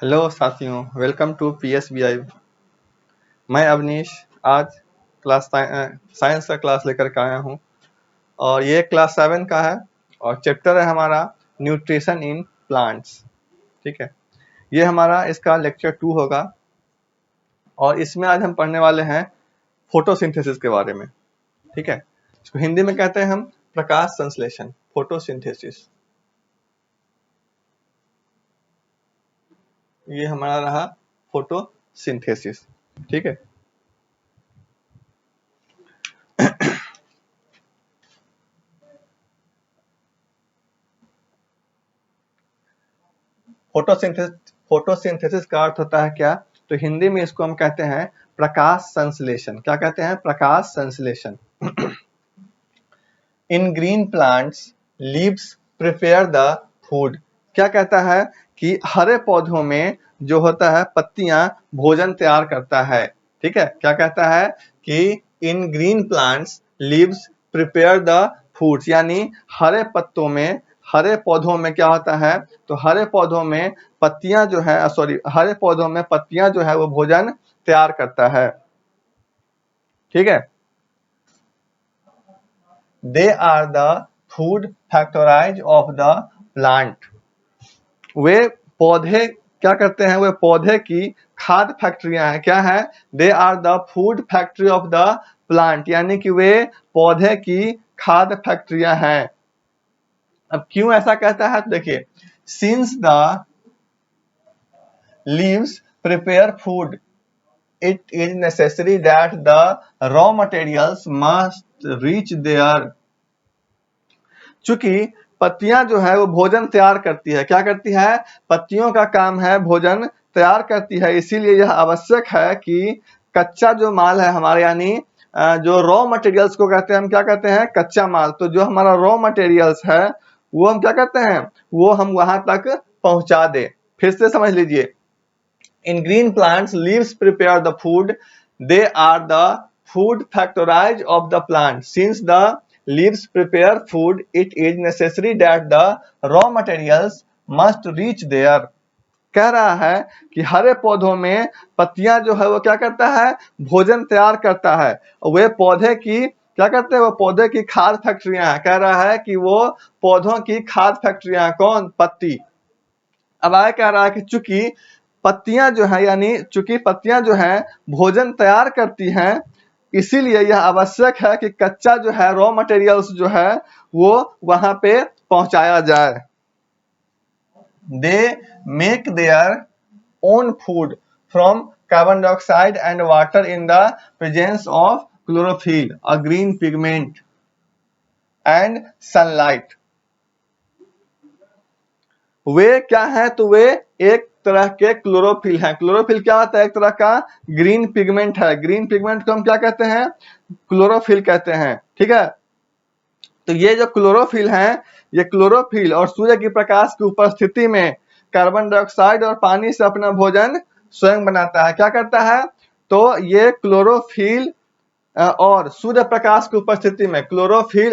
Hello साथियों, welcome to PSBI। मैं अवनीश आज क्लास साइंस का क्लास लेकर के आया हूँ और ये क्लास 7 का है और चैप्टर है हमारा न्यूट्रिशन इन प्लांट्स। ठीक है, ये हमारा इसका लेक्चर 2 होगा और इसमें आज हम पढ़ने वाले हैं फोटोसिंथेसिस के बारे में। ठीक है, इसको हिंदी में कहते हैं हम प्रकाश संश्लेषण, फोटोसिंथेसिस। ये हमारा रहा फोटोसिंथेसिस। ठीक है, फोटोसिंथेसिस का अर्थ होता है क्या? तो हिंदी में इसको हम कहते हैं प्रकाश संश्लेषण। क्या कहते हैं? प्रकाश संश्लेषण। इन green plants leaves prepare the food. क्या कहता है कि हरे पौधों में जो होता है पत्तियां भोजन तैयार करता है। ठीक है, क्या कहता है कि इन green plants leaves prepare the foods, यानी हरे पत्तों में, हरे पौधों में क्या होता है? तो हरे पौधों में पत्तियां जो है हरे पौधों में पत्तियां जो है वो भोजन तैयार करता है। ठीक है, they are the food factories of the plant. वे पौधे क्या करते हैं? वे पौधे की खाद्य फैक्ट्रियां हैं। क्या है? They are the food factory of the plant, यानी कि वे पौधे की खाद्य फैक्ट्रियां हैं। अब क्यों ऐसा कहता है? तो देखिए, since the leaves prepare food it is necessary that the raw materials must reach there। चूंकि पत्तियां जो है वो भोजन तैयार करती है। क्या करती है? पत्तियों का काम है भोजन तैयार करती है, इसीलिए यह आवश्यक है कि कच्चा जो माल है हमारे, यानी जो रॉ मटेरियल्स को कहते हैं, हम क्या कहते हैं? कच्चा माल। तो जो हमारा रॉ मटेरियल्स है वो हम क्या कहते हैं? वो हम वहां तक पहुंचा दे। फिर से समझ लीजिए, in green plants leaves prepare the food, they are the food factories of the plant। since the leaves prepare food it is necessary that the raw materials must reach there। कह रहा है कि हरे पौधों में पत्तियां जो है वो क्या करता है? भोजन तैयार करता है। वे पौधे की क्या करते हैं? वो पौधे की खाद्य फैक्ट्रियां हैं। कह रहा है कि वो पौधों की खाद्य फैक्ट्रियां। कौन? पत्ती। अब आगे कह रहा है कि चूंकि पत्तियां जो है, यानी चूंकि पत्तियां जो है भोजन तैयार करती हैं, इसीलिए यह आवश्यक है कि कच्चा जो है रॉ मटेरियल्स जो है वो वहां पे पहुंचाया जाए। They make their own food from carbon dioxide and water in the presence of chlorophyll, a green pigment and sunlight. वे क्या है? तो वे एक तरह के क्लोरोफिल हैं। क्लोरोफिल क्या होता है? एक तरह का ग्रीन पिगमेंट है। ग्रीन पिगमेंट को हम क्या कहते हैं? क्लोरोफिल कहते हैं। ठीक है, तो ये जो क्लोरोफिल है, ये क्लोरोफिल और सूर्य की प्रकाश की उपस्थिति में कार्बन डाइऑक्साइड और पानी से अपना भोजन स्वयं बनाता है। क्या करता है? तो ये क्लोरोफिल और सूर्य प्रकाश की उपस्थिति में क्लोरोफिल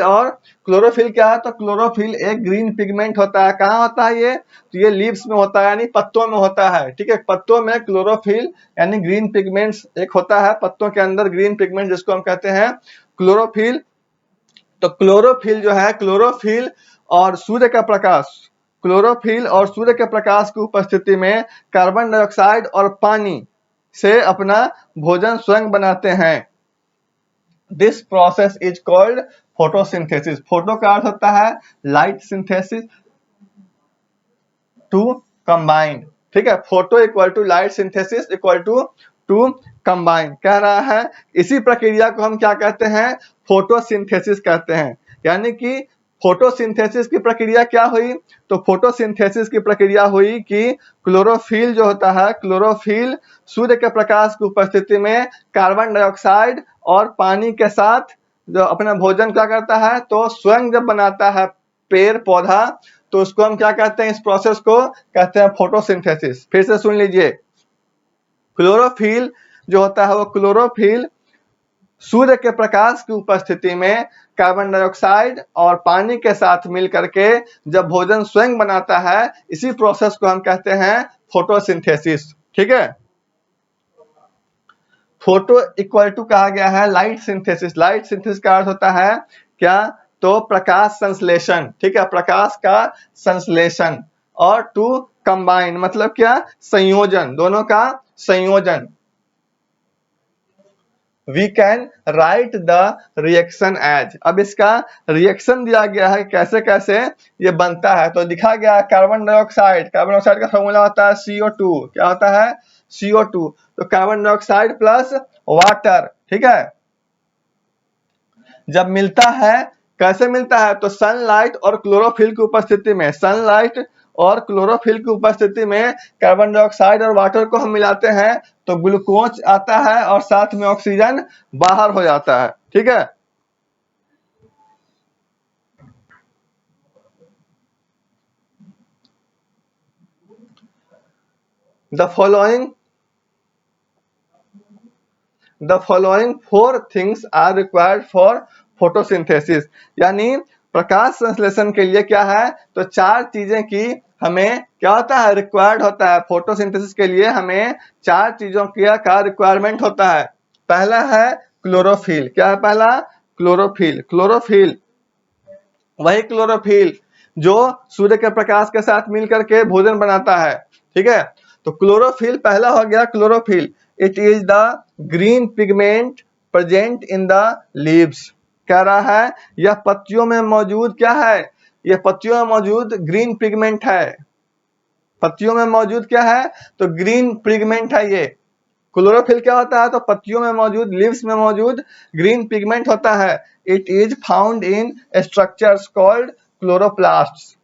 क्या है? तो क्लोरोफिल एक ग्रीन पिगमेंट होता है। कहाँ होता है ये? तो ये लीव्स में होता है, यानी पत्तों में होता है। ठीक है, पत्तों में क्लोरोफिल यानी ग्रीन पिगमेंट्स एक होता है, पत्तों के अंदर ग्रीन पिगमेंट जिसको हम कहते हैं क्लोरोफिल। तो क्लोरोफिल जो है, क्लोरोफिल और सूर्य का प्रकाश, क्लोरोफिल और सूर्य के प्रकाश की उपस्थिति में कार्बन डाइऑक्साइड और पानी से अपना भोजन स्वयं बनाते हैं। This process is called photosynthesis. Photo का अर्थ होता है लाइट, सिंथेसिस टू कंबाइन। ठीक है, photo equal to light, synthesis equal to combine. कह रहा है इसी प्रक्रिया को हम क्या कहते हैं? फोटोसिंथेसिस कहते हैं। यानी कि फोटोसिंथेसिस की प्रक्रिया क्या हुई? तो फोटोसिंथेसिस की प्रक्रिया हुई कि क्लोरोफिल जो होता है, क्लोरोफिल सूर्य के प्रकाश की उपस्थिति में कार्बन डाइऑक्साइड और पानी के साथ जो अपना भोजन क्या करता है? तो स्वयं जब बनाता है पेड़ पौधा, तो उसको हम क्या कहते हैं? इस प्रोसेस को कहते हैं फोटोसिंथेसिस। फिर से सुन लीजिए, क्लोरोफिल जो होता है वो क्लोरोफिल सूर्य के प्रकाश की उपस्थिति में कार्बन डाइऑक्साइड और पानी के साथ मिल करके जब भोजन स्वयं बनाता है, इसी प्रोसेस को हम कहते हैं फोटोसिंथेसिस। ठीक है, फोटो इक्वल टू कहा गया है लाइट सिंथेसिस। लाइट सिंथेसिस का अर्थ होता है क्या, तो प्रकाश संश्लेषण। ठीक है, प्रकाश का संश्लेषण। और टू कंबाइन मतलब क्या, संयोजन, दोनों का संयोजन। We can write the reaction as. अब इसका रिएक्शन दिया गया है कैसे कैसे ये बनता है, तो दिखा गया है कार्बन डाइऑक्साइड। कार्बन डाइऑक्साइड का फॉर्मूला होता है CO2। क्या होता है, CO2। तो कार्बन डाइऑक्साइड प्लस वाटर। ठीक है, जब मिलता है कैसे मिलता है, तो सनलाइट और क्लोरोफिल की उपस्थिति में, सनलाइट और क्लोरोफिल की उपस्थिति में कार्बन डाइऑक्साइड और वाटर को हम मिलाते हैं तो ग्लूकोज आता है और साथ में ऑक्सीजन बाहर हो जाता है। ठीक है, the following 4 things are required for photosynthesis. यानी प्रकाश संश्लेषण के लिए क्या है, तो 4 चीजें की हमें क्या होता है, रिक्वायर्ड होता है। फोटोसिंथेसिस के लिए हमें 4 चीजों का रिक्वायरमेंट होता है। पहला है क्लोरोफिल। क्या है पहला, क्लोरोफिल। क्लोरोफिल वही क्लोरोफिल जो सूर्य के प्रकाश के साथ मिलकर के भोजन बनाता है। ठीक है, तो क्लोरोफिल पहला हो गया chlorophyll. It is the green pigment present in the leaves. कह रहा है यह पत्तियों में मौजूद क्या है, यह पत्तियों में मौजूद ग्रीन पिगमेंट है। पत्तियों में मौजूद क्या है, तो ग्रीन पिगमेंट है ये। क्लोरोफिल क्या होता है, तो पत्तियों में मौजूद, लीव्स में मौजूद ग्रीन पिगमेंट होता है। It is found in structures called chloroplast.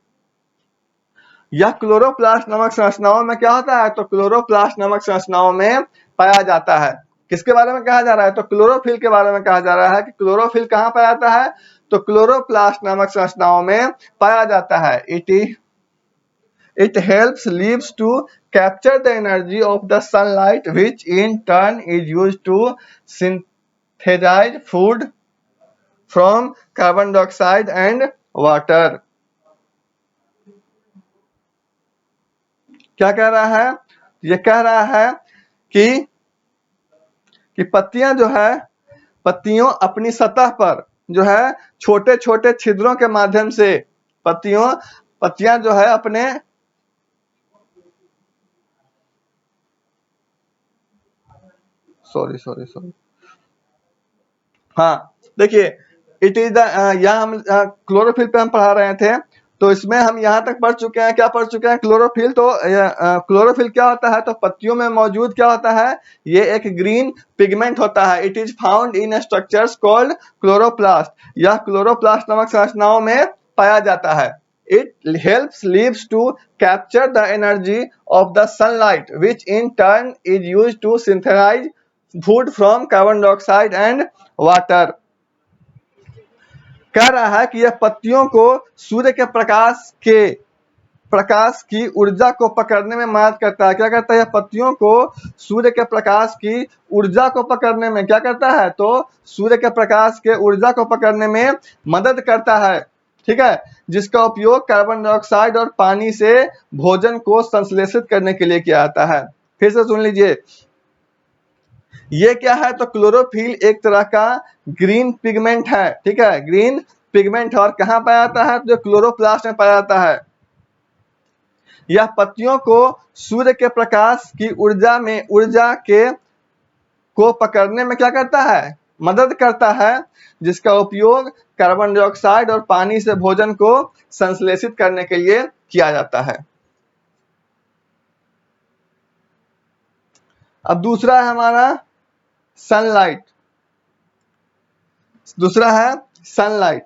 यह क्लोरोप्लास्ट नामक संरचनाओं में क्या होता है, तो क्लोरोप्लास्ट नामक संरचनाओं में पाया जाता है। किसके बारे में कहा जा रहा है, तो क्लोरोफिल के बारे में कहा जा रहा है कि क्लोरोफिल कहाँ पाया जाता है, तो क्लोरोप्लास्ट नामक संरचनाओं में पाया जाता है। It helps leaves to capture the energy of the sunlight, which in turn is used to synthesize food from carbon dioxide and water. क्या कह रहा है, ये कह रहा है कि पत्तियां जो है, पत्तियों अपनी सतह पर जो है छोटे छोटे छिद्रों के माध्यम से पत्तियां जो है अपने सॉरी हाँ देखिए, इट इज द यहाँ हम क्लोरोफिल पे हम पढ़ा रहे थे, तो इसमें हम यहाँ तक पढ़ चुके हैं, क्या पढ़ चुके हैं, क्लोरोफिल। तो क्लोरोफिल क्या होता है, तो पत्तियों में मौजूद क्या होता है, ये एक ग्रीन पिगमेंट होता है। It is found in structures called chloroplast. यह क्लोरोप्लास्ट नामक संरचनाओं में पाया जाता है। It helps leaves to capture the energy of the sunlight, which in turn is used to synthesize food from carbon dioxide and water. कह रहा है कि यह पत्तियों को सूर्य के प्रकाश की ऊर्जा को पकड़ने में मदद करता है। क्या करता है, यह पत्तियों को सूर्य के प्रकाश की ऊर्जा को पकड़ने में क्या करता है, तो सूर्य के प्रकाश के ऊर्जा को पकड़ने में मदद करता है। ठीक है, जिसका उपयोग कार्बन डाइऑक्साइड और पानी से भोजन को संश्लेषित करने के लिए किया जाता है। फिर से सुन लीजिए, ये क्या है, तो क्लोरोफिल एक तरह का ग्रीन पिगमेंट है। ठीक है, ग्रीन पिगमेंट है और कहाँ पाया जाता है, जो क्लोरोप्लास्ट में पाया जाता है। यह पत्तियों को सूर्य के प्रकाश की ऊर्जा को पकड़ने में क्या करता है, मदद करता है, जिसका उपयोग कार्बन डाइऑक्साइड और पानी से भोजन को संश्लेषित करने के लिए किया जाता है। अब दूसरा है हमारा सनलाइट। दूसरा है सनलाइट।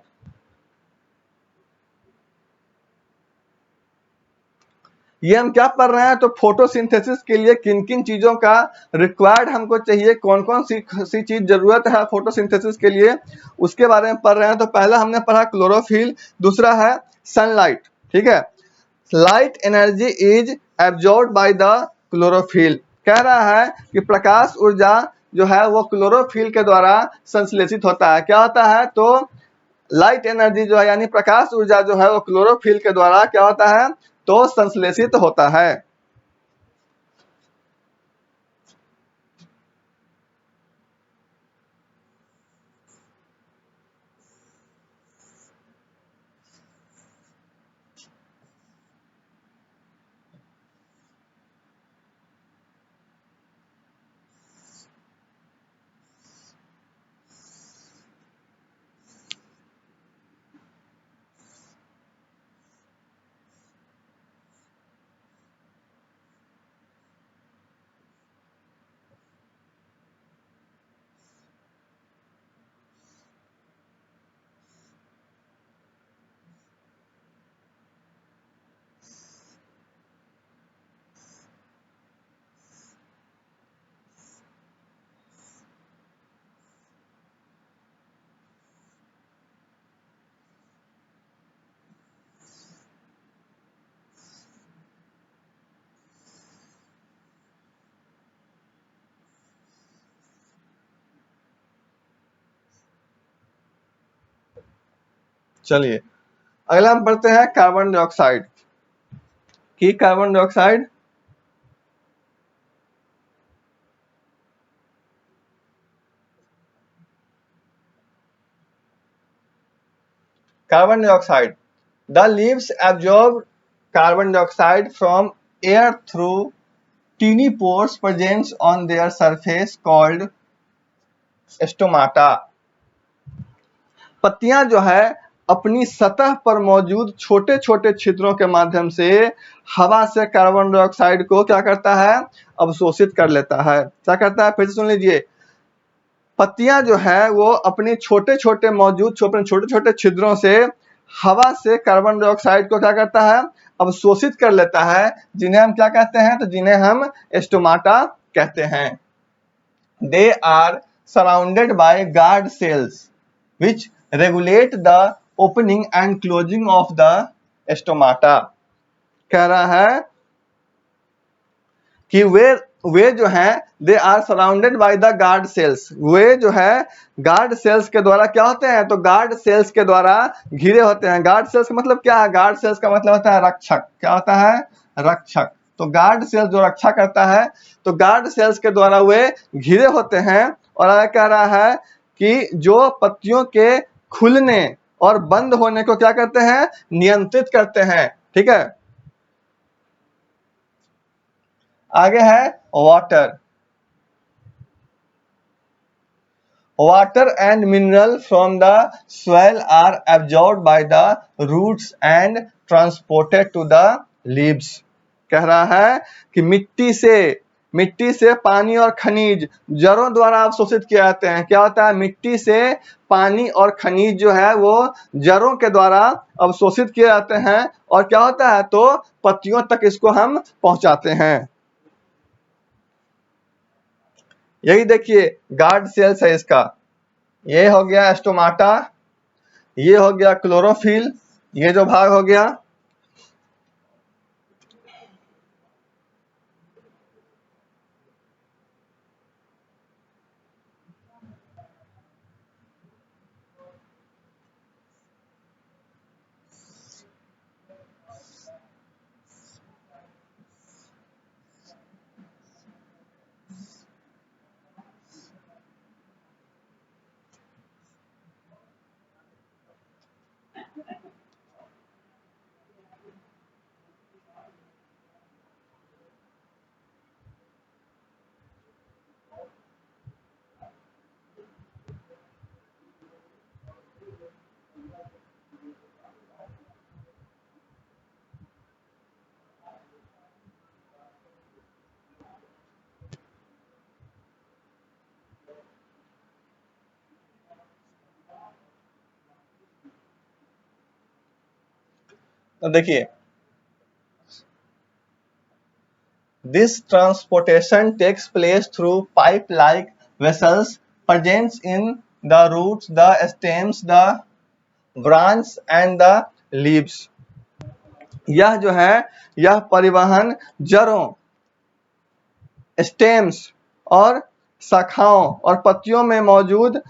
ये हम क्या पढ़ रहे हैं, तो फोटोसिंथेसिस के लिए किन किन चीजों का रिक्वायर्ड हमको चाहिए, कौन कौन सी चीज जरूरत है फोटोसिंथेसिस के लिए, उसके बारे में पढ़ रहे हैं। तो पहला हमने पढ़ा क्लोरोफिल, दूसरा है सनलाइट। ठीक है, light energy is absorbed by the chlorophyll. कह रहा है कि प्रकाश ऊर्जा जो है वो क्लोरोफिल के द्वारा संश्लेषित होता है। क्या होता है, तो लाइट एनर्जी जो है यानी प्रकाश ऊर्जा जो है वो क्लोरोफिल के द्वारा क्या होता है, तो संश्लेषित होता है। चलिए अगला हम पढ़ते हैं कार्बन डाइऑक्साइड की। Carbon dioxide carbon dioxide. The leaves absorb carbon dioxide from air through teeny pores present on their surface called stomata. पत्तियां जो है अपनी सतह पर मौजूद छोटे छोटे छिद्रों के माध्यम से हवा से कार्बन डाइऑक्साइड को क्या करता है, अवशोषित कर लेता है। क्या करता है, फिर से सुन लीजिए। पत्तियां जो है वो अपनी छोटे छोटे मौजूद छोटे छोटे छिद्रों से हवा से कार्बन डाइऑक्साइड को क्या करता है, अवशोषित कर लेता है, जिन्हें हम क्या कहते हैं, तो जिन्हें हम स्टोमाटा कहते हैं। They are surrounded by guard cells which regulate the opening and closing of the stomata. कह रहा है कि वे जो हैं they are surrounded by the guard cells, वे जो है गार्ड सेल्स के द्वारा क्या होते हैं, तो गार्ड सेल्स के द्वारा घिरे होते हैं। गार्ड सेल्स का मतलब क्या है, गार्ड सेल्स का मतलब होता है रक्षक। क्या होता है, रक्षक। तो गार्ड सेल्स जो रक्षा करता है, तो गार्ड सेल्स के द्वारा वे घिरे होते हैं। और आगे कह रहा है कि जो पत्तियों के खुलने और बंद होने को क्या करते हैं, नियंत्रित करते हैं। ठीक है, आगे है water. Water and mineral from the soil are absorbed by the roots and transported to the leaves. कह रहा है कि मिट्टी से पानी और खनिज जड़ों द्वारा अवशोषित किए जाते हैं। क्या होता है, मिट्टी से पानी और खनिज जो है वो जड़ों के द्वारा अवशोषित किए जाते हैं। और क्या होता है, तो पत्तियों तक इसको हम पहुंचाते हैं। यही देखिए गार्ड सेल्स है इसका। ये हो गया स्टोमाटा, ये हो गया क्लोरोफिल, ये जो भाग हो गया। तो देखिए this transportation takes place through pipe-like vessels present in the roots, the stems, the branch and the leaves. यह जो है, यह परिवहन जड़ों, स्टेम्स और शाखाओं और पत्तियों में मौजूद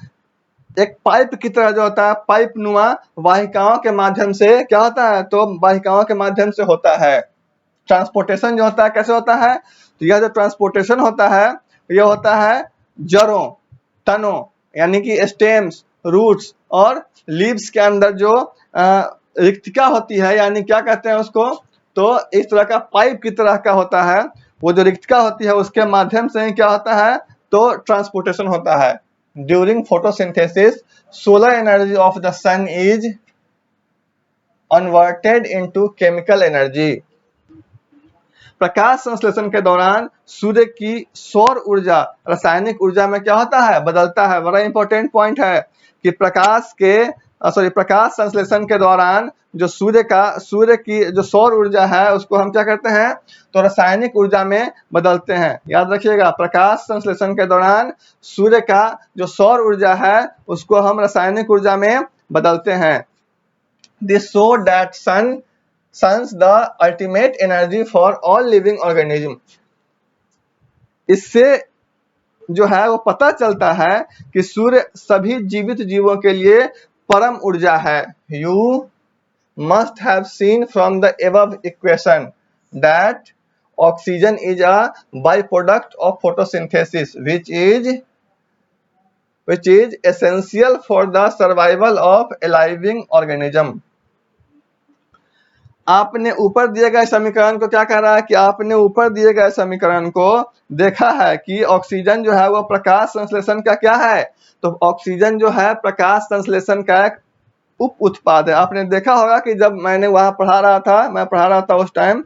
एक पाइप की तरह जो होता है, पाइप नुमा वाहिकाओं के माध्यम से क्या होता है, तो वाहिकाओं के माध्यम से होता है। ट्रांसपोर्टेशन जो होता है कैसे होता है, तो यह जो ट्रांसपोर्टेशन होता है यह होता है जड़ों, तनों यानी कि स्टेम्स, रूट्स और लीव्स के अंदर जो रिक्तिका होती है, यानी क्या कहते हैं उसको, तो इस तरह का पाइप की तरह का होता है। वो जो रिक्तिका होती है उसके माध्यम से क्या होता है, तो ट्रांसपोर्टेशन होता है। During photosynthesis solar energy of the sun is converted into chemical energy. प्रकाश संश्लेषण के दौरान सूर्य की सौर ऊर्जा रासायनिक ऊर्जा में क्या होता है, बदलता है। बड़ा इंपॉर्टेंट पॉइंट है कि प्रकाश संश्लेषण के दौरान जो सूर्य की जो सौर ऊर्जा है उसको हम क्या करते हैं, तो रासायनिक ऊर्जा में बदलते हैं। याद रखिएगा, प्रकाश संश्लेषण के दौरान सूर्य का जो सौर ऊर्जा है उसको हम रासायनिक ऊर्जा में बदलते हैं। This show that sun's the ultimate energy for all living organism। इससे जो है वो पता चलता है कि सूर्य सभी जीवित जीवों के लिए परम ऊर्जा है। You must have seen from the above equation that oxygen is a byproduct of photosynthesis which is essential for the survival of a living organism। आपने ऊपर दिए गए समीकरण को क्या कह रहा है कि आपने ऊपर दिए गए समीकरण को देखा है कि ऑक्सीजन जो है वो प्रकाश संश्लेषण का क्या है, तो ऑक्सीजन जो है प्रकाश संश्लेषण का एक उप उत्पाद है। आपने देखा होगा कि जब मैं पढ़ा रहा था उस टाइम,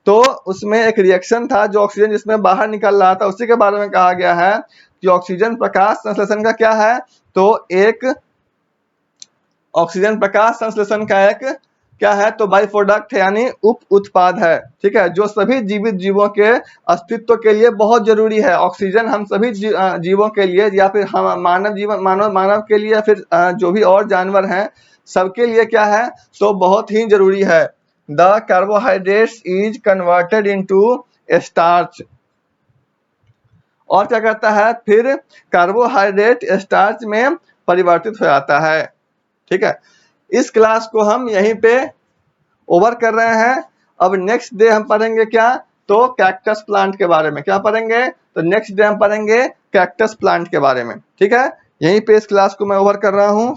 तो उसमें एक रिएक्शन था जो ऑक्सीजन जिसमें बाहर निकल रहा था, उसी के बारे में कहा गया है कि ऑक्सीजन प्रकाश संश्लेषण का क्या है, तो एक ऑक्सीजन प्रकाश संश्लेषण का एक क्या है, तो बाई प्रोडक्ट है, यानी उप उत्पाद है। ठीक है, जो सभी जीवित जीवों के अस्तित्व के लिए बहुत जरूरी है। ऑक्सीजन हम सभी जीवों के लिए, या फिर हम मानव के लिए, या फिर जो भी और जानवर हैं सबके लिए क्या है, तो बहुत ही जरूरी है। The carbohydrates is converted into starch. और क्या करता है, फिर कार्बोहाइड्रेट स्टार्च में परिवर्तित हो जाता है। ठीक है, इस क्लास को हम यहीं पे ओवर कर रहे हैं। अब नेक्स्ट डे हम पढ़ेंगे क्या, तो कैक्टस प्लांट के बारे में। क्या पढ़ेंगे, तो नेक्स्ट डे हम पढ़ेंगे कैक्टस प्लांट के बारे में। ठीक है, यहीं पे इस क्लास को मैं ओवर कर रहा हूं।